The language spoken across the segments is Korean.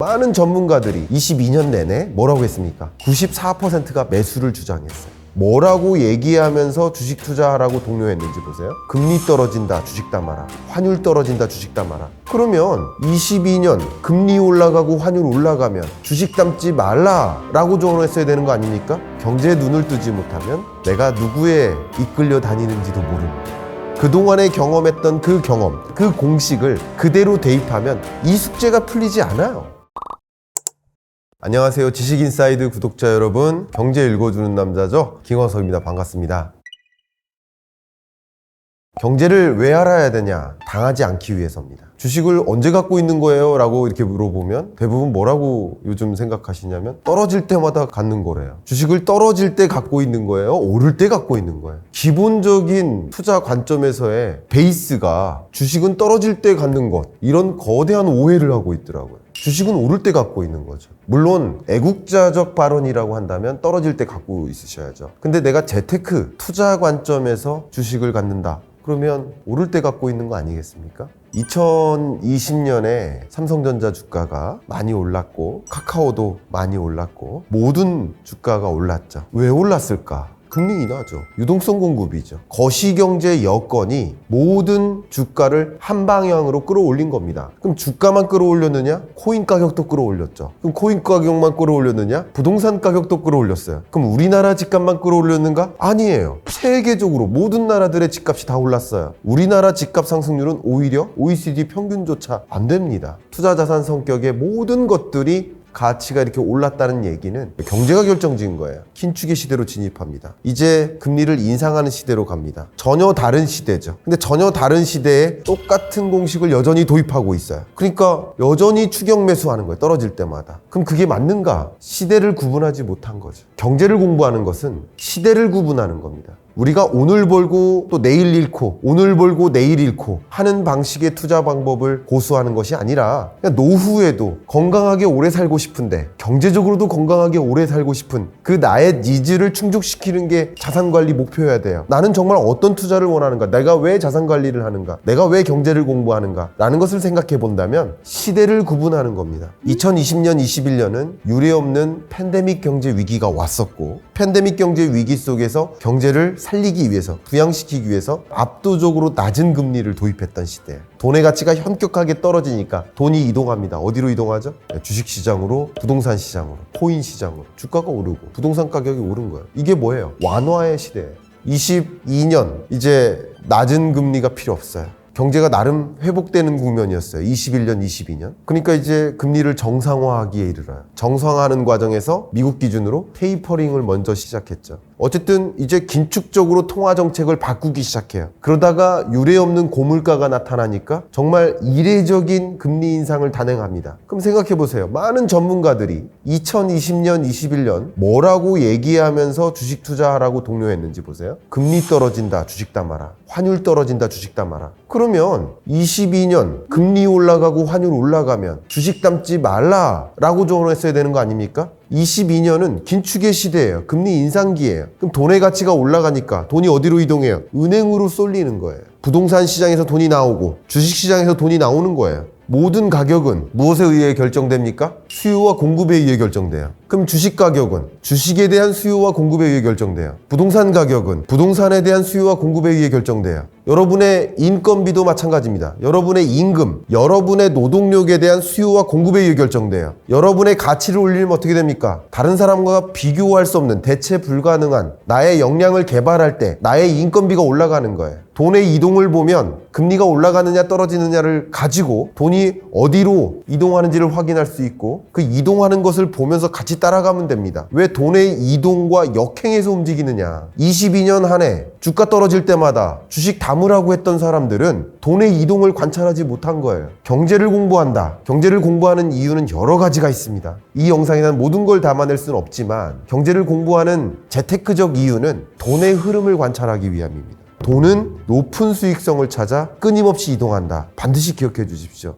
많은 전문가들이 22년 내내 뭐라고 했습니까? 94%가 매수를 주장했어요. 뭐라고 얘기하면서 주식 투자하라고 독려했는지 보세요. 금리 떨어진다, 주식 담아라. 환율 떨어진다, 주식 담아라. 그러면 22년 금리 올라가고 환율 올라가면 주식 담지 말라라고 조언했어야 되는 거 아닙니까? 경제에 눈을 뜨지 못하면 내가 누구에 이끌려 다니는지도 모릅니다. 그동안에 경험했던 그 경험, 그 공식을 그대로 대입하면 이 숙제가 풀리지 않아요. 안녕하세요. 지식인사이드 구독자 여러분, 경제 읽어주는 남자죠? 김광석입니다. 반갑습니다. 경제를 왜 알아야 되냐? 당하지 않기 위해서입니다. 주식을 언제 갖고 있는 거예요? 라고 이렇게 물어보면 대부분 뭐라고 요즘 생각하시냐면 떨어질 때마다 갖는 거래요. 주식을 떨어질 때 갖고 있는 거예요? 오를 때 갖고 있는 거예요? 기본적인 투자 관점에서의 베이스가 주식은 떨어질 때 갖는 것, 이런 거대한 오해를 하고 있더라고요. 주식은 오를 때 갖고 있는 거죠. 물론 애국자적 발언이라고 한다면 떨어질 때 갖고 있으셔야죠. 근데 내가 재테크, 투자 관점에서 주식을 갖는다. 그러면 오를 때 갖고 있는 거 아니겠습니까? 2020년에 삼성전자 주가가 많이 올랐고 카카오도 많이 올랐고 모든 주가가 올랐죠. 왜 올랐을까? 금리 인하죠. 유동성 공급이죠. 거시경제 여건이 모든 주가를 한 방향으로 끌어올린 겁니다. 그럼 주가만 끌어올렸느냐? 코인 가격도 끌어올렸죠. 그럼 코인 가격만 끌어올렸느냐? 부동산 가격도 끌어올렸어요. 그럼 우리나라 집값만 끌어올렸는가? 아니에요. 세계적으로 모든 나라들의 집값이 다 올랐어요. 우리나라 집값 상승률은 오히려 OECD 평균조차 안 됩니다. 투자자산 성격의 모든 것들이 가치가 이렇게 올랐다는 얘기는 경제가 결정지은 거예요. 긴축의 시대로 진입합니다. 이제 금리를 인상하는 시대로 갑니다. 전혀 다른 시대죠. 근데 전혀 다른 시대에 똑같은 공식을 여전히 도입하고 있어요. 그러니까 여전히 추격 매수하는 거예요. 떨어질 때마다. 그럼 그게 맞는가? 시대를 구분하지 못한 거죠. 경제를 공부하는 것은 시대를 구분하는 겁니다. 우리가 오늘 벌고 또 내일 잃고 오늘 벌고 내일 잃고 하는 방식의 투자 방법을 고수하는 것이 아니라 그냥 노후에도 건강하게 오래 살고 싶은데 경제적으로도 건강하게 오래 살고 싶은 그 나의 니즈를 충족시키는 게 자산관리 목표여야 돼요. 나는 정말 어떤 투자를 원하는가? 내가 왜 자산관리를 하는가? 내가 왜 경제를 공부하는가? 라는 것을 생각해 본다면 시대를 구분하는 겁니다. 2020년, 21년은 유례없는 팬데믹 경제 위기가 왔었고 팬데믹 경제 위기 속에서 경제를 살리기 위해서, 부양시키기 위해서 압도적으로 낮은 금리를 도입했던 시대예요. 돈의 가치가 현격하게 떨어지니까 돈이 이동합니다. 어디로 이동하죠? 주식시장으로, 부동산 시장으로, 코인 시장으로. 주가가 오르고 부동산 가격이 오른 거예요. 이게 뭐예요? 완화의 시대예요. 22년 이제 낮은 금리가 필요 없어요. 경제가 나름 회복되는 국면이었어요. 21년, 22년. 그러니까 이제 금리를 정상화하기에 이르러요. 정상화하는 과정에서 미국 기준으로 테이퍼링을 먼저 시작했죠. 어쨌든 이제 긴축적으로 통화 정책을 바꾸기 시작해요. 그러다가 유례없는 고물가가 나타나니까 정말 이례적인 금리 인상을 단행합니다. 그럼 생각해 보세요. 많은 전문가들이 2020년, 21년 뭐라고 얘기하면서 주식 투자하라고 독려했는지 보세요. 금리 떨어진다, 주식 담아라. 환율 떨어진다, 주식 담아라. 그러면 22년 금리 올라가고 환율 올라가면 주식 담지 말라라고 조언했어야 되는 거 아닙니까? 22년은 긴축의 시대예요. 금리 인상기예요. 그럼 돈의 가치가 올라가니까 돈이 어디로 이동해요? 은행으로 쏠리는 거예요. 부동산 시장에서 돈이 나오고 주식 시장에서 돈이 나오는 거예요. 모든 가격은 무엇에 의해 결정됩니까? 수요와 공급에 의해 결정돼요. 그럼 주식 가격은 주식에 대한 수요와 공급에 의해 결정돼요. 부동산 가격은 부동산에 대한 수요와 공급에 의해 결정돼요. 여러분의 인건비도 마찬가지입니다. 여러분의 임금, 여러분의 노동력에 대한 수요와 공급에 의해 결정돼요. 여러분의 가치를 올리면 어떻게 됩니까? 다른 사람과 비교할 수 없는 대체 불가능한 나의 역량을 개발할 때 나의 인건비가 올라가는 거예요. 돈의 이동을 보면 금리가 올라가느냐 떨어지느냐를 가지고 돈이 어디로 이동하는지를 확인할 수 있고 그 이동하는 것을 보면서 같이 따라가면 됩니다. 왜 돈의 이동과 역행해서 움직이느냐? 22년 한 해 주가 떨어질 때마다 주식 담으라고 했던 사람들은 돈의 이동을 관찰하지 못한 거예요. 경제를 공부한다. 경제를 공부하는 이유는 여러 가지가 있습니다. 이 영상에 난 모든 걸 담아낼 수는 없지만 경제를 공부하는 재테크적 이유는 돈의 흐름을 관찰하기 위함입니다. 돈은 높은 수익성을 찾아 끊임없이 이동한다. 반드시 기억해 주십시오.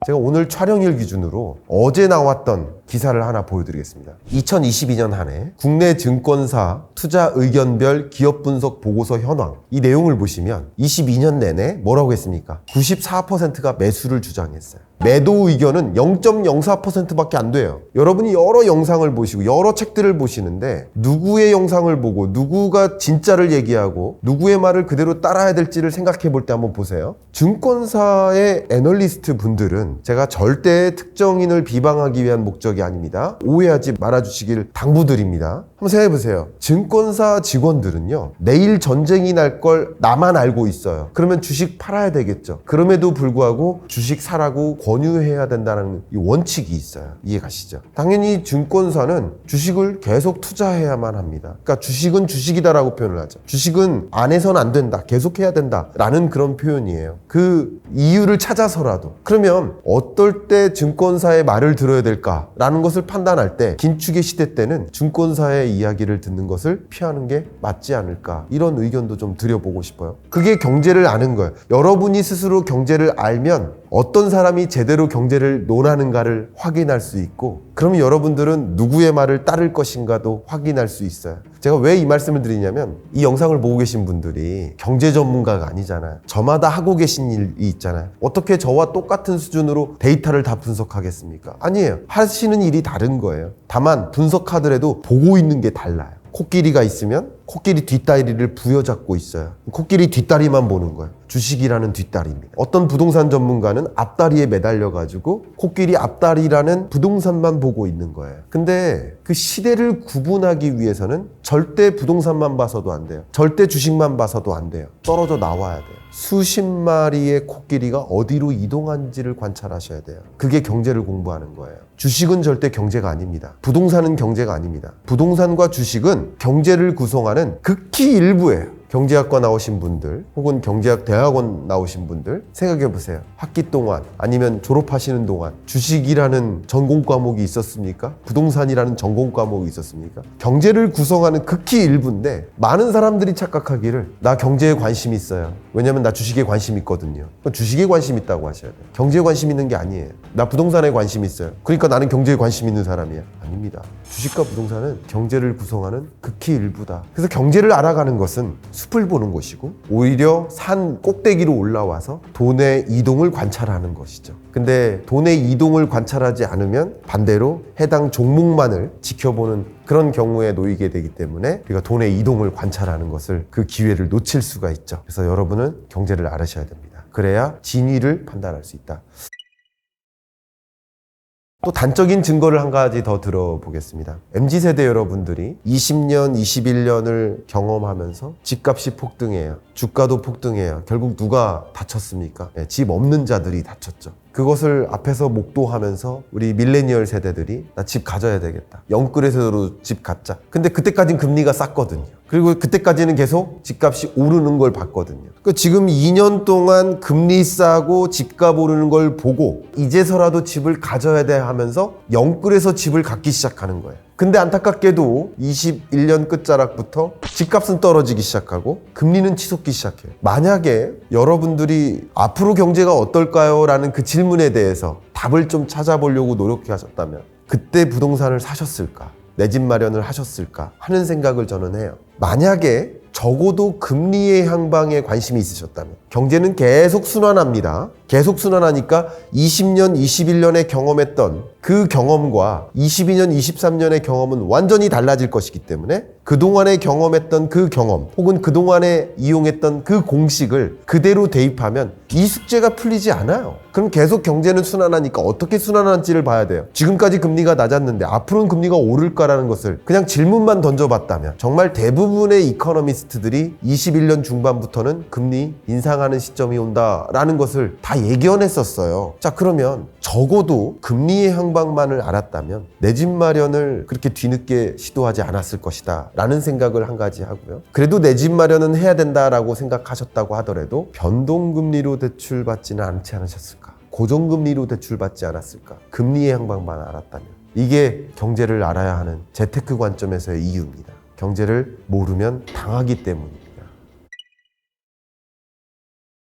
제가 오늘 촬영일 기준으로 어제 나왔던 기사를 하나 보여드리겠습니다. 2022년 한 해 국내 증권사 투자 의견별 기업 분석 보고서 현황, 이 내용을 보시면 22년 내내 뭐라고 했습니까? 94%가 매수를 주장했어요. 매도 의견은 0.04%밖에 안 돼요. 여러분이 여러 영상을 보시고 여러 책들을 보시는데 누구의 영상을 보고 누구가 진짜를 얘기하고 누구의 말을 그대로 따라야 될지를 생각해 볼 때 한번 보세요. 증권사의 애널리스트 분들은, 제가 절대 특정인을 비방하기 위한 목적이 아닙니다. 오해하지 말아주시길 당부드립니다. 한번 생각해 보세요. 증권사 직원들은요, 내일 전쟁이 날 걸 나만 알고 있어요. 그러면 주식 팔아야 되겠죠. 그럼에도 불구하고 주식 사라고 권유해야 된다는 이 원칙이 있어요. 이해가시죠? 당연히 증권사는 주식을 계속 투자해야만 합니다. 그러니까 주식은 주식이다라고 표현을 하죠. 주식은 안 해서는 안 된다, 계속해야 된다라는 그런 표현이에요. 그 이유를 찾아서라도. 그러면 어떨 때 증권사의 말을 들어야 될까라는 것을 판단할 때 긴축의 시대 때는 증권사의 이야기를 듣는 것을 피하는 게 맞지 않을까, 이런 의견도 좀 드려보고 싶어요. 그게 경제를 아는 거예요. 여러분이 스스로 경제를 알면 어떤 사람이 제대로 경제를 논하는가를 확인할 수 있고, 그러면 여러분들은 누구의 말을 따를 것인가도 확인할 수 있어요. 제가 왜 이 말씀을 드리냐면, 이 영상을 보고 계신 분들이 경제 전문가가 아니잖아요. 저마다 하고 계신 일이 있잖아요. 어떻게 저와 똑같은 수준으로 데이터를 다 분석하겠습니까? 아니에요. 하시는 일이 다른 거예요. 다만 분석하더라도 보고 있는 게 달라요. 코끼리가 있으면 코끼리 뒷다리를 부여잡고 있어요. 코끼리 뒷다리만 보는 거예요. 주식이라는 뒷다리입니다. 어떤 부동산 전문가는 앞다리에 매달려가지고 코끼리 앞다리라는 부동산만 보고 있는 거예요. 근데 그 시대를 구분하기 위해서는 절대 부동산만 봐서도 안 돼요. 절대 주식만 봐서도 안 돼요. 떨어져 나와야 돼요. 수십 마리의 코끼리가 어디로 이동한지를 관찰하셔야 돼요. 그게 경제를 공부하는 거예요. 주식은 절대 경제가 아닙니다. 부동산은 경제가 아닙니다. 부동산과 주식은 경제를 구성하는 극히 일부예요. 경제학과 나오신 분들 혹은 경제학 대학원 나오신 분들 생각해 보세요. 학기 동안 아니면 졸업하시는 동안 주식이라는 전공 과목이 있었습니까? 부동산이라는 전공 과목이 있었습니까? 경제를 구성하는 극히 일부인데, 많은 사람들이 착각하기를 나 경제에 관심 있어요. 왜냐면 나 주식에 관심 있거든요. 주식에 관심 있다고 하셔야 돼요. 경제에 관심 있는 게 아니에요. 나 부동산에 관심 있어요. 그러니까 나는 경제에 관심 있는 사람이야. 아닙니다. 주식과 부동산은 경제를 구성하는 극히 일부다. 그래서 경제를 알아가는 것은 숲을 보는 것이고, 오히려 산 꼭대기로 올라와서 돈의 이동을 관찰하는 것이죠. 근데 돈의 이동을 관찰하지 않으면 반대로 해당 종목만을 지켜보는 그런 경우에 놓이게 되기 때문에 우리가 돈의 이동을 관찰하는 것을, 그 기회를 놓칠 수가 있죠. 그래서 여러분은 경제를 알으셔야 됩니다. 그래야 진위를 판단할 수 있다. 또 단적인 증거를 한 가지 더 들어보겠습니다. MZ세대 여러분들이 20년, 21년을 경험하면서 집값이 폭등해요. 주가도 폭등해요. 결국 누가 다쳤습니까? 네, 집 없는 자들이 다쳤죠. 그것을 앞에서 목도하면서 우리 밀레니얼 세대들이 나 집 가져야 되겠다. 영끌에서도 집 갖자. 근데 그때까지는 금리가 쌌거든요. 그리고 그때까지는 계속 집값이 오르는 걸 봤거든요. 그러니까 지금 2년 동안 금리 싸고 집값 오르는 걸 보고 이제서라도 집을 가져야 돼 하면서 영끌에서 집을 갖기 시작하는 거예요. 근데 안타깝게도 21년 끝자락부터 집값은 떨어지기 시작하고 금리는 치솟기 시작해요. 만약에 여러분들이 앞으로 경제가 어떨까요? 라는 그 질문에 대해서 답을 좀 찾아보려고 노력하셨다면 그때 부동산을 사셨을까? 내 집 마련을 하셨을까? 하는 생각을 저는 해요. 만약에 적어도 금리의 향방에 관심이 있으셨다면, 경제는 계속 순환합니다. 계속 순환하니까 20년, 21년에 경험했던 그 경험과 22년, 23년의 경험은 완전히 달라질 것이기 때문에 그동안에 경험했던 그 경험 혹은 그동안에 이용했던 그 공식을 그대로 대입하면 이 숙제가 풀리지 않아요. 그럼 계속 경제는 순환하니까 어떻게 순환할지를 봐야 돼요. 지금까지 금리가 낮았는데 앞으로는 금리가 오를까라는 것을 그냥 질문만 던져봤다면, 정말 대부분의 이코노미스트들이 21년 중반부터는 금리 인상하는 시점이 온다라는 것을 다 예견했었어요. 자, 그러면 적어도 금리의 향방만을 알았다면 내 집 마련을 그렇게 뒤늦게 시도하지 않았을 것이다 라는 생각을 한 가지 하고요. 그래도 내 집 마련은 해야 된다라고 생각하셨다고 하더라도 변동금리로 대출받지는 않지 않으셨을까? 고정금리로 대출받지 않았을까? 금리의 향방만 알았다면. 이게 경제를 알아야 하는 재테크 관점에서의 이유입니다. 경제를 모르면 당하기 때문입니다.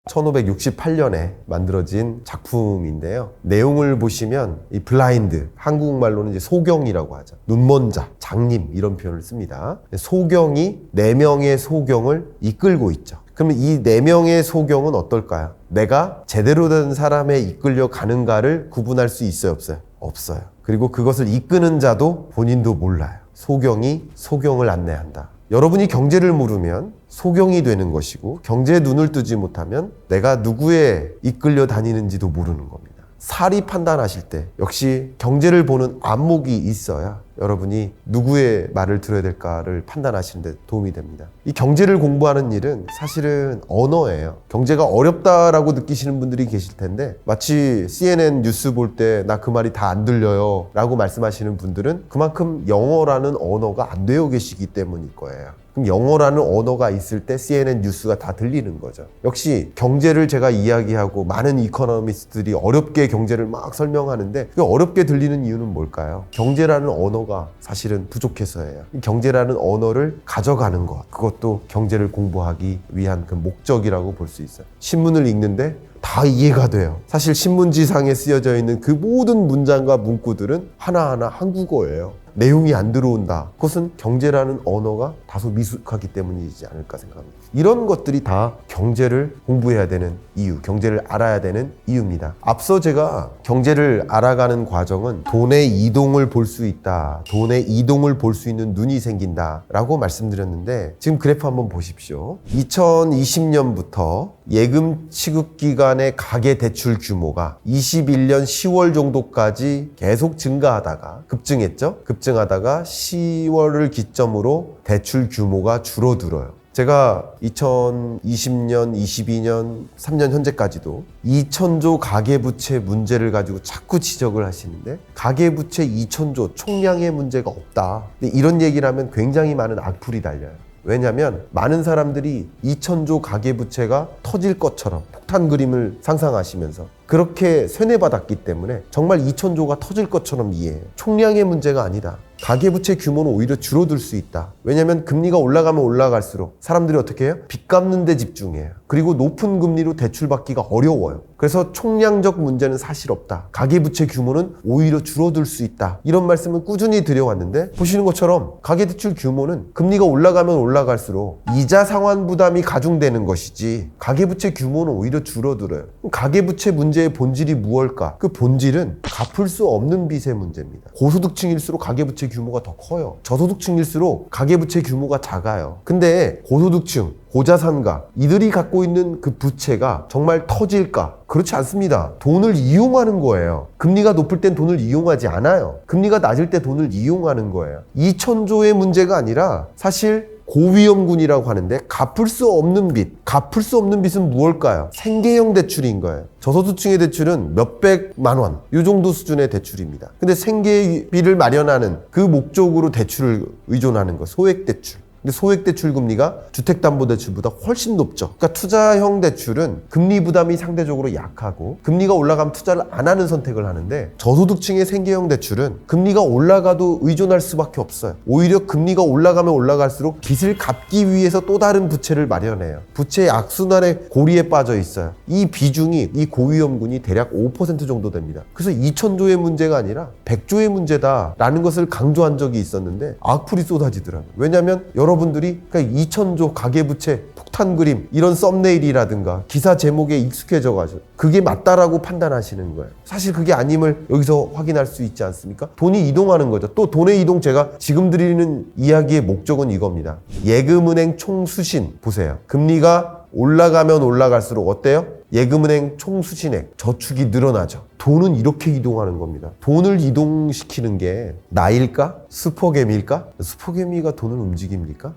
1568년에 만들어진 작품인데요. 내용을 보시면 이 블라인드, 한국말로는 이제 소경이라고 하죠. 눈먼 자, 장님 이런 표현을 씁니다. 소경이 4명의 소경을 이끌고 있죠. 그러면 이 4명의 소경은 어떨까요? 내가 제대로 된 사람에 이끌려 가는가를 구분할 수 있어요, 없어요? 없어요. 그리고 그것을 이끄는 자도 본인도 몰라요. 소경이 소경을 안내한다. 여러분이 경제를 모르면 소경이 되는 것이고, 경제에 눈을 뜨지 못하면 내가 누구에 이끌려 다니는지도 모르는 겁니다. 사리 판단하실 때 역시 경제를 보는 안목이 있어야 여러분이 누구의 말을 들어야 될까를 판단하시는 데 도움이 됩니다. 이 경제를 공부하는 일은 사실은 언어예요. 경제가 어렵다라고 느끼시는 분들이 계실 텐데, 마치 CNN 뉴스 볼 때 나 그 말이 다 안 들려요 라고 말씀하시는 분들은 그만큼 영어라는 언어가 안 되어 계시기 때문일 거예요. 그럼 영어라는 언어가 있을 때 CNN 뉴스가 다 들리는 거죠. 역시 경제를 제가 이야기하고 많은 이코노미스트들이 어렵게 경제를 막 설명하는데, 그 어렵게 들리는 이유는 뭘까요? 경제라는 언어가 사실은 부족해서예요. 이 경제라는 언어를 가져가는 것, 그것도 경제를 공부하기 위한 그 목적이라고 볼 수 있어요. 신문을 읽는데 다 이해가 돼요. 사실 신문지상에 쓰여져 있는 그 모든 문장과 문구들은 하나하나 한국어예요. 내용이 안 들어온다. 그것은 경제라는 언어가 다소 미숙하기 때문이지 않을까 생각합니다. 이런 것들이 다 경제를 공부해야 되는 이유, 경제를 알아야 되는 이유입니다. 앞서 제가 경제를 알아가는 과정은 돈의 이동을 볼 수 있다, 돈의 이동을 볼 수 있는 눈이 생긴다 라고 말씀드렸는데, 지금 그래프 한번 보십시오. 2020년부터 예금 취급 기간의 가계대출 규모가 21년 10월 정도까지 계속 증가하다가 급증했죠. 급증하다가 10월을 기점으로 대출 규모가 줄어들어요. 제가 2020년, 22년, 3년 현재까지도 2,000조 가계부채 문제를 가지고 자꾸 지적을 하시는데, 가계부채 2,000조 총량의 문제가 없다. 근데 이런 얘기를 하면 굉장히 많은 악플이 달려요. 왜냐하면 많은 사람들이 2,000조 가계부채가 터질 것처럼 폭탄 그림을 상상하시면서 그렇게 세뇌받았기 때문에 정말 2,000조가 터질 것처럼 이해해요. 총량의 문제가 아니다. 가계부채 규모는 오히려 줄어들 수 있다. 왜냐하면 금리가 올라가면 올라갈수록 사람들이 어떻게 해요? 빚 갚는 데 집중해요. 그리고 높은 금리로 대출받기가 어려워요. 그래서 총량적 문제는 사실 없다. 가계부채 규모는 오히려 줄어들 수 있다. 이런 말씀을 꾸준히 드려왔는데, 보시는 것처럼 가계대출 규모는 금리가 올라가면 올라갈수록 이자 상환 부담이 가중되는 것이지 가계부채 규모는 오히려 줄어들어요. 가계부채 문제의 본질이 무엇일까? 그 본질은 갚을 수 없는 빚의 문제입니다. 고소득층일수록 가계부채 규모가 더 커요. 저소득층일수록 가계부채 규모가 작아요. 근데 고소득층, 고자산가, 이들이 갖고 있는 그 부채가 정말 터질까? 그렇지 않습니다. 돈을 이용하는 거예요. 금리가 높을 땐 돈을 이용하지 않아요. 금리가 낮을 때 돈을 이용하는 거예요. 2,000조의 문제가 아니라 사실 고위험군이라고 하는데, 갚을 수 없는 빚, 갚을 수 없는 빚은 무엇일까요? 생계형 대출인 거예요. 저소득층의 대출은 몇백만 원, 이 정도 수준의 대출입니다. 근데 생계비를 마련하는 그 목적으로 대출을 의존하는 거, 소액대출. 근데 소액대출 금리가 주택담보대출보다 훨씬 높죠. 그러니까 투자형 대출은 금리 부담이 상대적으로 약하고, 금리가 올라가면 투자를 안 하는 선택을 하는데, 저소득층의 생계형 대출은 금리가 올라가도 의존할 수밖에 없어요. 오히려 금리가 올라가면 올라갈수록 빚을 갚기 위해서 또 다른 부채를 마련해요. 부채의 악순환의 고리에 빠져 있어요. 이 비중이, 이 고위험군이 대략 5% 정도 됩니다. 그래서 2,000조의 문제가 아니라 100조의 문제다라는 것을 강조한 적이 있었는데 악플이 쏟아지더라고요. 왜냐하면 여러분들이 그러니까 2,000조 가계부채 폭탄 그림, 이런 썸네일이라든가 기사 제목에 익숙해져가지고 그게 맞다라고 판단하시는 거예요. 사실 그게 아님을 여기서 확인할 수 있지 않습니까? 돈이 이동하는 거죠. 또 돈의 이동, 제가 지금 드리는 이야기의 목적은 이겁니다. 예금은행 총수신 보세요. 금리가 올라가면 올라갈수록 어때요? 예금은행 총수신액, 저축이 늘어나죠. 돈은 이렇게 이동하는 겁니다. 돈을 이동시키는 게 나일까? 슈퍼개미일까? 슈퍼개미가 돈을 움직입니까?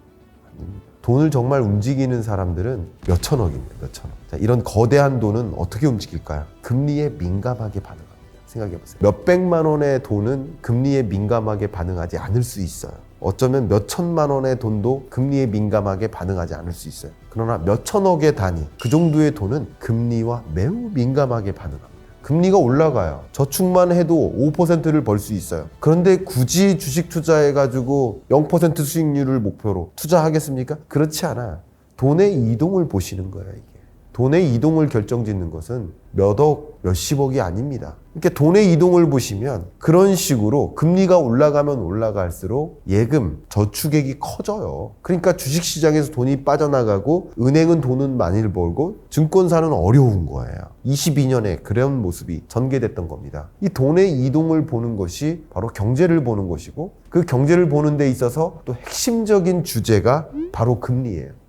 아닙니다. 돈을 정말 움직이는 사람들은 몇 천억입니다. 몇 천억. 자, 이런 거대한 돈은 어떻게 움직일까요? 금리에 민감하게 반응합니다. 생각해보세요. 몇백만 원의 돈은 금리에 민감하게 반응하지 않을 수 있어요. 어쩌면 몇 천만 원의 돈도 금리에 민감하게 반응하지 않을 수 있어요. 그러나 몇 천억의 단위, 그 정도의 돈은 금리와 매우 민감하게 반응합니다. 금리가 올라가요. 저축만 해도 5%를 벌 수 있어요. 그런데 굳이 주식 투자해가지고 0% 수익률을 목표로 투자하겠습니까? 그렇지 않아요. 돈의 이동을 보시는 거예요, 이게. 돈의 이동을 결정짓는 것은 몇 억, 몇십억이 아닙니다. 이렇게 돈의 이동을 보시면 그런 식으로 금리가 올라가면 올라갈수록 예금, 저축액이 커져요. 그러니까 주식시장에서 돈이 빠져나가고 은행은 돈은 많이 벌고 증권사는 어려운 거예요. 22년에 그런 모습이 전개됐던 겁니다. 이 돈의 이동을 보는 것이 바로 경제를 보는 것이고 그 경제를 보는 데 있어서 또 핵심적인 주제가 바로 금리예요.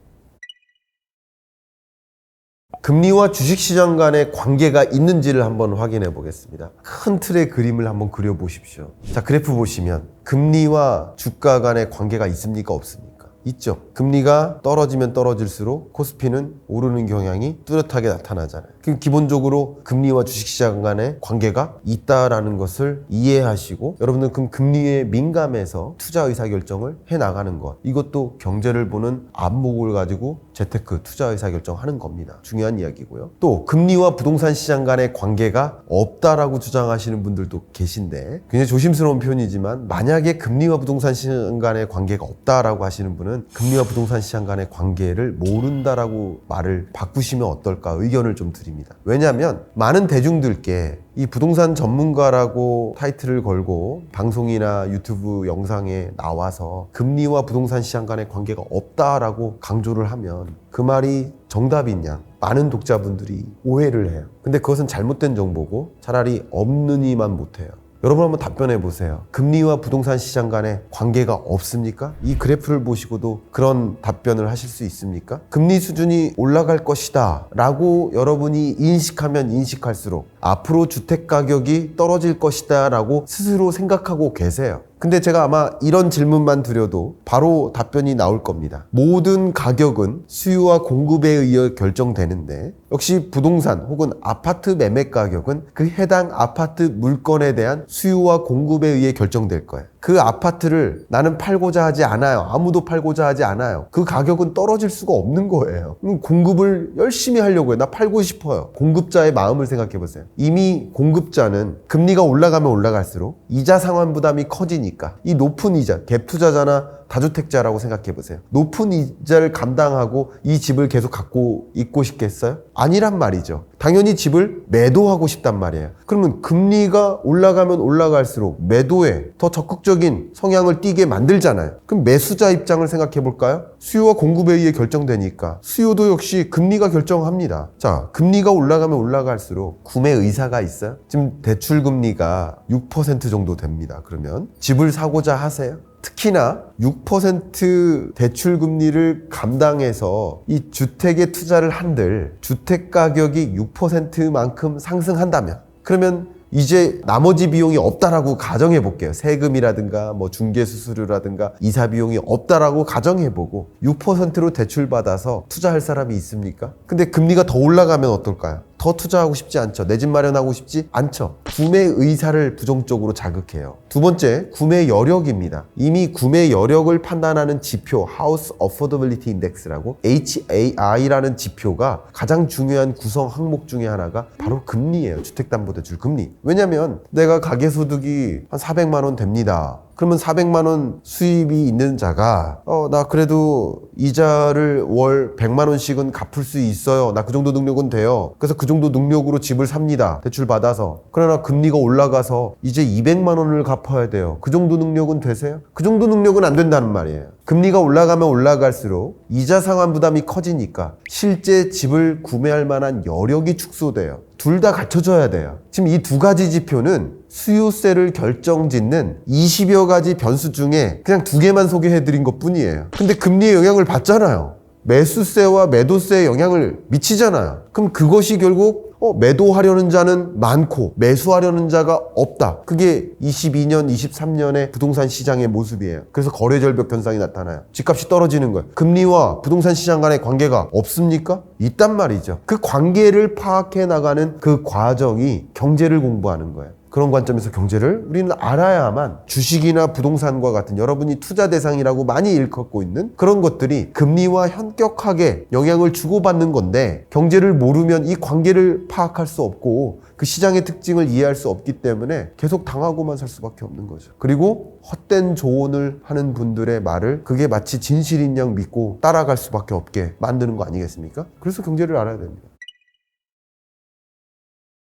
금리와 주식시장 간의 관계가 있는지를 한번 확인해 보겠습니다. 큰 틀의 그림을 한번 그려보십시오. 자, 그래프 보시면 금리와 주가 간의 관계가 있습니까? 없습니까? 있죠. 금리가 떨어지면 떨어질수록 코스피는 오르는 경향이 뚜렷하게 나타나잖아요. 그럼 기본적으로 금리와 주식시장 간의 관계가 있다라는 것을 이해하시고 여러분들 그럼 금리에 민감해서 투자 의사결정을 해나가는 것, 이것도 경제를 보는 안목을 가지고 재테크 투자 의사결정하는 겁니다. 중요한 이야기고요. 또 금리와 부동산 시장 간의 관계가 없다라고 주장하시는 분들도 계신데 굉장히 조심스러운 표현이지만 만약에 금리와 부동산 시장 간의 관계가 없다라고 하시는 분은 금리와 부동산 시장 간의 관계를 모른다라고 말을 바꾸시면 어떨까 의견을 좀 드립니다. 왜냐하면 많은 대중들께 이 부동산 전문가라고 타이틀을 걸고 방송이나 유튜브 영상에 나와서 금리와 부동산 시장 간의 관계가 없다라고 강조를 하면 그 말이 정답인 양 많은 독자분들이 오해를 해요. 근데 그것은 잘못된 정보고 차라리 없느니만 못해요. 여러분 한번 답변해 보세요. 금리와 부동산 시장 간에 관계가 없습니까? 이 그래프를 보시고도 그런 답변을 하실 수 있습니까? 금리 수준이 올라갈 것이다 라고 여러분이 인식하면 인식할수록 앞으로 주택 가격이 떨어질 것이다 라고 스스로 생각하고 계세요. 근데 제가 아마 이런 질문만 드려도 바로 답변이 나올 겁니다. 모든 가격은 수요와 공급에 의해 결정되는데 역시 부동산 혹은 아파트 매매 가격은 그 해당 아파트 물건에 대한 수요와 공급에 의해 결정될 거예요. 그 아파트를 나는 팔고자 하지 않아요. 아무도 팔고자 하지 않아요. 그 가격은 떨어질 수가 없는 거예요. 공급을 열심히 하려고 해요. 나 팔고 싶어요. 공급자의 마음을 생각해 보세요. 이미 공급자는 금리가 올라가면 올라갈수록 이자 상환 부담이 커지니까 이 높은 이자, 갭 투자자나 다주택자라고 생각해 보세요. 높은 이자를 감당하고 이 집을 계속 갖고 있고 싶겠어요? 아니란 말이죠. 당연히 집을 매도하고 싶단 말이에요. 그러면 금리가 올라가면 올라갈수록 매도에 더 적극적인 성향을 띠게 만들잖아요. 그럼 매수자 입장을 생각해 볼까요? 수요와 공급에 의해 결정되니까 수요도 역시 금리가 결정합니다. 자, 금리가 올라가면 올라갈수록 구매 의사가 있어요? 지금 대출 금리가 6% 정도 됩니다. 그러면 집을 사고자 하세요? 특히나 6% 대출 금리를 감당해서 이 주택에 투자를 한들 주택 가격이 6%만큼 상승한다면 그러면 이제 나머지 비용이 없다라고 가정해 볼게요. 세금이라든가 뭐 중개 수수료라든가 이사 비용이 없다라고 가정해 보고 6%로 대출 받아서 투자할 사람이 있습니까? 근데 금리가 더 올라가면 어떨까요? 더 투자하고 싶지 않죠. 내 집 마련하고 싶지 않죠. 구매 의사를 부정적으로 자극해요. 두 번째, 구매 여력입니다. 이미 구매 여력을 판단하는 지표 House Affordability Index라고 HAI라는 지표가 가장 중요한 구성 항목 중에 하나가 바로 금리예요. 주택담보대출 금리. 왜냐면 내가 가계소득이 한 400만 원 됩니다. 그러면 400만 원 수입이 있는 자가 나 그래도 이자를 월 100만 원씩은 갚을 수 있어요. 나 그 정도 능력은 돼요. 그래서 그 정도 능력으로 집을 삽니다. 대출 받아서. 그러나 금리가 올라가서 이제 200만 원을 갚아야 돼요. 그 정도 능력은 되세요? 그 정도 능력은 안 된다는 말이에요. 금리가 올라가면 올라갈수록 이자 상환 부담이 커지니까 실제 집을 구매할 만한 여력이 축소돼요. 둘 다 갖춰져야 돼요. 지금 이 두 가지 지표는 수요세를 결정짓는 20여 가지 변수 중에 그냥 두 개만 소개해드린 것 뿐이에요. 근데 금리의 영향을 받잖아요. 매수세와 매도세에 영향을 미치잖아요. 그럼 그것이 결국 매도하려는 자는 많고 매수하려는 자가 없다. 그게 22년, 23년의 부동산 시장의 모습이에요. 그래서 거래 절벽 현상이 나타나요. 집값이 떨어지는 거예요. 금리와 부동산 시장 간의 관계가 없습니까? 있단 말이죠. 그 관계를 파악해 나가는 그 과정이 경제를 공부하는 거예요. 그런 관점에서 경제를 우리는 알아야만 주식이나 부동산과 같은 여러분이 투자 대상이라고 많이 일컫고 있는 그런 것들이 금리와 현격하게 영향을 주고받는 건데 경제를 모르면 이 관계를 파악할 수 없고 그 시장의 특징을 이해할 수 없기 때문에 계속 당하고만 살 수밖에 없는 거죠. 그리고 헛된 조언을 하는 분들의 말을 그게 마치 진실인 양 믿고 따라갈 수밖에 없게 만드는 거 아니겠습니까? 그래서 경제를 알아야 됩니다.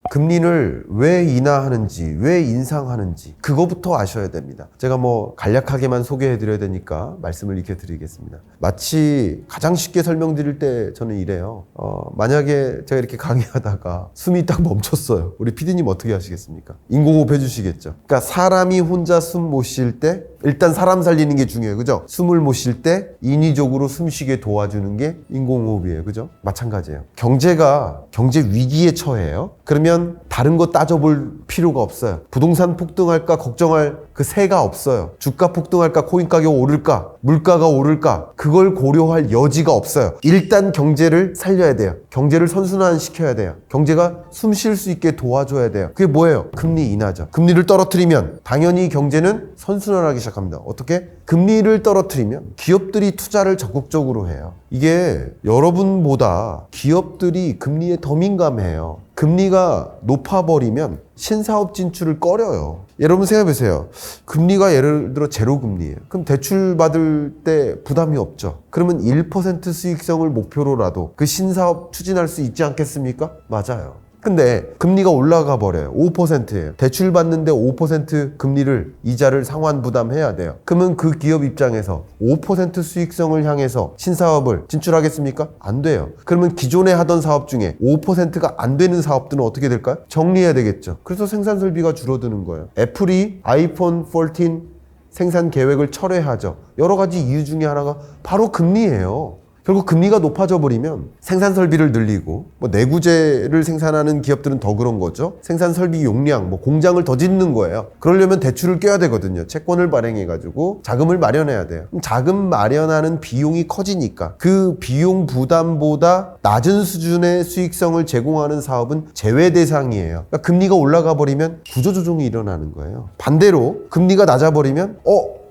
금리를 왜 인하하는지, 왜 인상하는지 그거부터 아셔야 됩니다. 제가 뭐 간략하게만 소개해 드려야 되니까 말씀을 이렇게 드리겠습니다. 마치 가장 쉽게 설명드릴 때 저는 이래요. 만약에 제가 이렇게 강의하다가 숨이 딱 멈췄어요. 우리 PD님 어떻게 하시겠습니까? 인공호흡 해주시겠죠. 그러니까 사람이 혼자 숨 못 쉴 때 일단 사람 살리는 게 중요해요. 그죠? 숨을 못 쉴 때 인위적으로 숨 쉬게 도와주는 게 인공호흡이에요. 그죠? 마찬가지예요. 경제 위기에 처해요. 그러면 다른 거 따져볼 필요가 없어요. 부동산 폭등할까 걱정할 그 새가 없어요. 주가 폭등할까 코인 가격 오를까 물가가 오를까 그걸 고려할 여지가 없어요. 일단 경제를 살려야 돼요. 경제를 선순환시켜야 돼요. 경제가 숨 쉴 수 있게 도와줘야 돼요. 그게 뭐예요? 금리 인하죠. 금리를 떨어뜨리면 당연히 경제는 선순환하기 시작합니다. 어떻게? 금리를 떨어뜨리면 기업들이 투자를 적극적으로 해요. 이게 여러분보다 기업들이 금리에 더 민감해요. 금리가 높아버리면 신사업 진출을 꺼려요. 여러분 생각해보세요. 금리가 예를 들어 제로금리예요. 그럼 대출 받을 때 부담이 없죠. 그러면 1% 수익성을 목표로라도 그 신사업 추진할 수 있지 않겠습니까? 맞아요. 근데 금리가 올라가 버려요. 5%예요. 대출 받는데 5% 금리를 이자를 상환 부담해야 돼요. 그러면 그 기업 입장에서 5% 수익성을 향해서 신사업을 진출하겠습니까? 안 돼요. 그러면 기존에 하던 사업 중에 5%가 안 되는 사업들은 어떻게 될까요? 정리해야 되겠죠. 그래서 생산 설비가 줄어드는 거예요. 애플이 아이폰 14 생산 계획을 철회하죠. 여러 가지 이유 중에 하나가 바로 금리예요. 결국 금리가 높아져 버리면 생산 설비를 늘리고 뭐 내구재를 생산하는 기업들은 더 그런 거죠. 생산 설비 용량, 뭐 공장을 더 짓는 거예요. 그러려면 대출을 껴야 되거든요. 채권을 발행해 가지고 자금을 마련해야 돼요. 그럼 자금 마련하는 비용이 커지니까 그 비용 부담보다 낮은 수준의 수익성을 제공하는 사업은 제외 대상이에요. 그러니까 금리가 올라가 버리면 구조조정이 일어나는 거예요. 반대로 금리가 낮아 버리면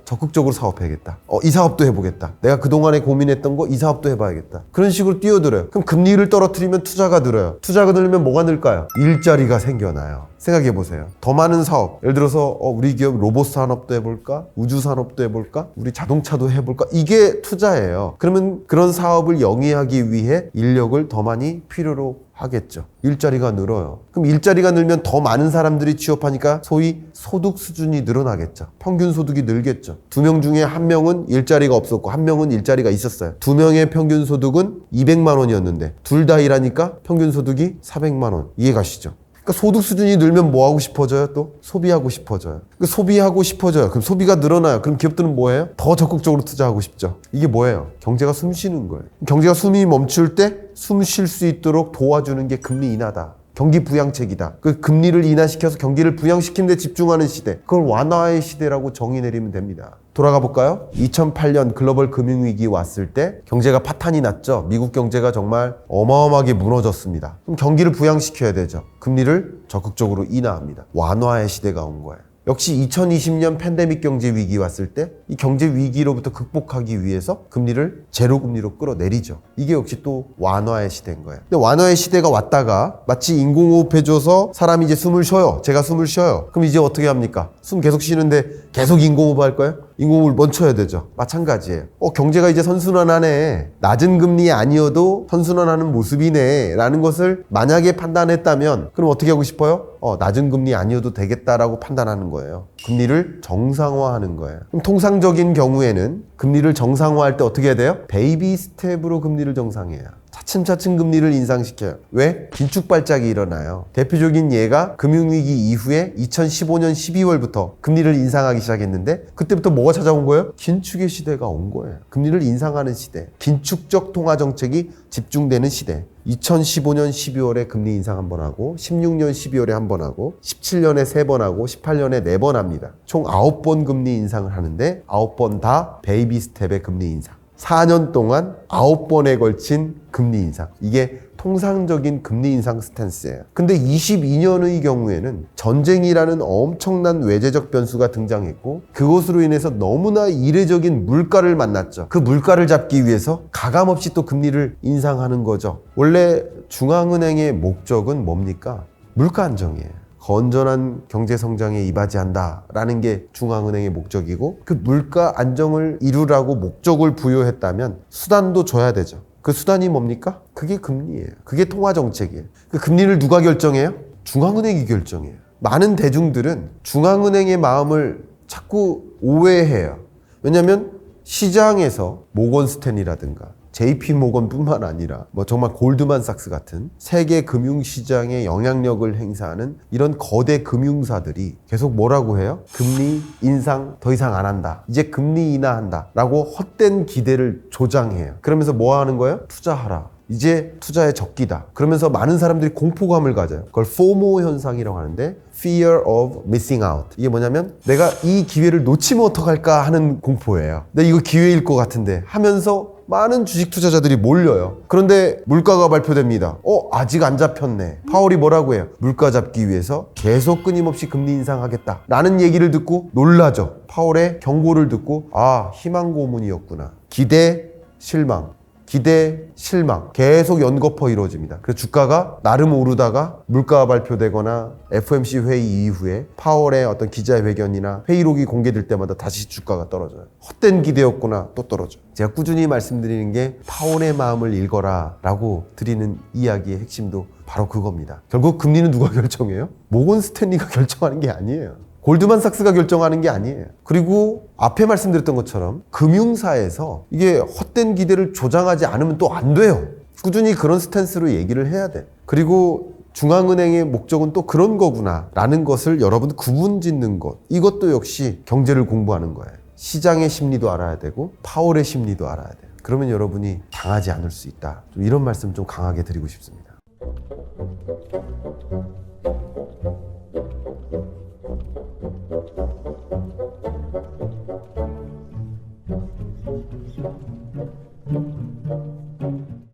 적극적으로 사업해야겠다. 이 사업도 해보겠다. 내가 그동안에 고민했던 거 이 사업도 해봐야겠다. 그런 식으로 뛰어들어요. 그럼 금리를 떨어뜨리면 투자가 늘어요. 투자가 늘면 뭐가 늘까요? 일자리가 생겨나요. 생각해보세요. 더 많은 사업. 예를 들어서 우리 기업 로봇 산업도 해볼까? 우주 산업도 해볼까? 우리 자동차도 해볼까? 이게 투자예요. 그러면 그런 사업을 영위하기 위해 인력을 더 많이 필요로 하겠죠. 일자리가 늘어요. 그럼 일자리가 늘면 더 많은 사람들이 취업하니까 소위 소득 수준이 늘어나겠죠. 평균 소득이 늘겠죠. 2명 중에 1명은 일자리가 없었고 1명은 일자리가 있었어요. 2명의 평균 소득은 200만 원이었는데 둘 다 일하니까 평균 소득이 400만 원. 이해가시죠? 그러니까 소득 수준이 늘면 뭐 하고 싶어져요? 또 소비하고 싶어져요. 그러니까 소비하고 싶어져요. 그럼 소비가 늘어나요. 그럼 기업들은 뭐예요? 더 적극적으로 투자하고 싶죠. 이게 뭐예요? 경제가 숨 쉬는 거예요. 경제가 숨이 멈출 때 숨 쉴 수 있도록 도와주는 게 금리 인하다. 경기 부양책이다. 그 금리를 인하시켜서 경기를 부양시키는 데 집중하는 시대. 그걸 완화의 시대라고 정의 내리면 됩니다. 돌아가 볼까요? 2008년 글로벌 금융위기 왔을 때 경제가 파탄이 났죠. 미국 경제가 정말 어마어마하게 무너졌습니다. 그럼 경기를 부양시켜야 되죠. 금리를 적극적으로 인하합니다. 완화의 시대가 온 거예요. 역시 2020년 팬데믹 경제 위기 왔을 때 이 경제 위기로부터 극복하기 위해서 금리를 제로 금리로 끌어내리죠. 이게 역시 또 완화의 시대인 거예요. 근데 완화의 시대가 왔다가 마치 인공호흡 해줘서 사람이 이제 숨을 쉬어요. 제가 숨을 쉬어요. 그럼 이제 어떻게 합니까? 숨 계속 쉬는데 계속 인공호흡 할 거예요? 인공호흡을 멈춰야 되죠. 마찬가지예요. 경제가 이제 선순환하네. 낮은 금리 아니어도 선순환하는 모습이네. 라는 것을 만약에 판단했다면 그럼 어떻게 하고 싶어요? 낮은 금리 아니어도 되겠다라고 판단하는 거예요. 금리를 정상화하는 거예요. 그럼 통상적인 경우에는 금리를 정상화할 때 어떻게 해야 돼요? 베이비 스텝으로 금리를 정상해요. 차츰차츰 금리를 인상시켜요. 왜? 긴축 발작이 일어나요. 대표적인 예가 금융위기 이후에 2015년 12월부터 금리를 인상하기 시작했는데 그때부터 뭐가 찾아온 거예요? 긴축의 시대가 온 거예요. 금리를 인상하는 시대. 긴축적 통화 정책이 집중되는 시대. 2015년 12월에 금리 인상 한 번 하고 16년 12월에 한 번 하고 17년에 3번 하고 18년에 4번 합니다. 총 9번 금리 인상을 하는데 9번 다 베이비 스텝의 금리 인상. 4년 동안 9번에 걸친 금리 인상. 이게 통상적인 금리 인상 스탠스예요. 근데 22년의 경우에는 전쟁이라는 엄청난 외재적 변수가 등장했고 그것으로 인해서 너무나 이례적인 물가를 만났죠. 그 물가를 잡기 위해서 가감없이 또 금리를 인상하는 거죠. 원래 중앙은행의 목적은 뭡니까? 물가 안정이에요. 건전한 경제 성장에 이바지한다라는 게 중앙은행의 목적이고 그 물가 안정을 이루라고 목적을 부여했다면 수단도 줘야 되죠. 그 수단이 뭡니까? 그게 금리예요. 그게 통화정책이에요. 그 금리를 누가 결정해요? 중앙은행이 결정해요. 많은 대중들은 중앙은행의 마음을 자꾸 오해해요. 왜냐하면 시장에서 모건 스탠리라든가 JP 모건뿐만 아니라 뭐 정말 골드만삭스 같은 세계 금융시장에 영향력을 행사하는 이런 거대 금융사들이 계속 뭐라고 해요? 금리 인상 더 이상 안 한다. 이제 금리 인하한다. 라고 헛된 기대를 조장해요. 그러면서 뭐 하는 거예요? 투자하라. 이제 투자의 적기다. 그러면서 많은 사람들이 공포감을 가져요. 그걸 FOMO 현상이라고 하는데 Fear of Missing Out. 이게 뭐냐면 내가 이 기회를 놓치면 어떡할까 하는 공포예요. 내가 이거 기회일 것 같은데 하면서 많은 주식 투자자들이 몰려요. 그런데 물가가 발표됩니다. 아직 안 잡혔네. 파월이 뭐라고 해요? 물가 잡기 위해서 계속 끊임없이 금리 인상하겠다 라는 얘기를 듣고 놀라죠. 파월의 경고를 듣고 희망 고문이었구나. 기대, 실망. 기대, 실망 계속 연거푸 이루어집니다. 그래서 주가가 나름 오르다가 물가가 발표되거나 FOMC 회의 이후에 파월의 어떤 기자회견이나 회의록이 공개될 때마다 다시 주가가 떨어져요. 헛된 기대였구나 또 떨어져요. 제가 꾸준히 말씀드리는 게 파월의 마음을 읽어라 라고 드리는 이야기의 핵심도 바로 그겁니다. 결국 금리는 누가 결정해요? 모건 스탠리가 결정하는 게 아니에요. 골드만삭스가 결정하는 게 아니에요. 그리고 앞에 말씀드렸던 것처럼 금융사에서 이게 헛된 기대를 조장하지 않으면 또 안 돼요. 꾸준히 그런 스탠스로 얘기를 해야 돼. 그리고 중앙은행의 목적은 또 그런 거구나 라는 것을 여러분 구분 짓는 것. 이것도 역시 경제를 공부하는 거예요. 시장의 심리도 알아야 되고 파월의 심리도 알아야 돼요. 그러면 여러분이 당하지 않을 수 있다. 좀 이런 말씀 좀 강하게 드리고 싶습니다.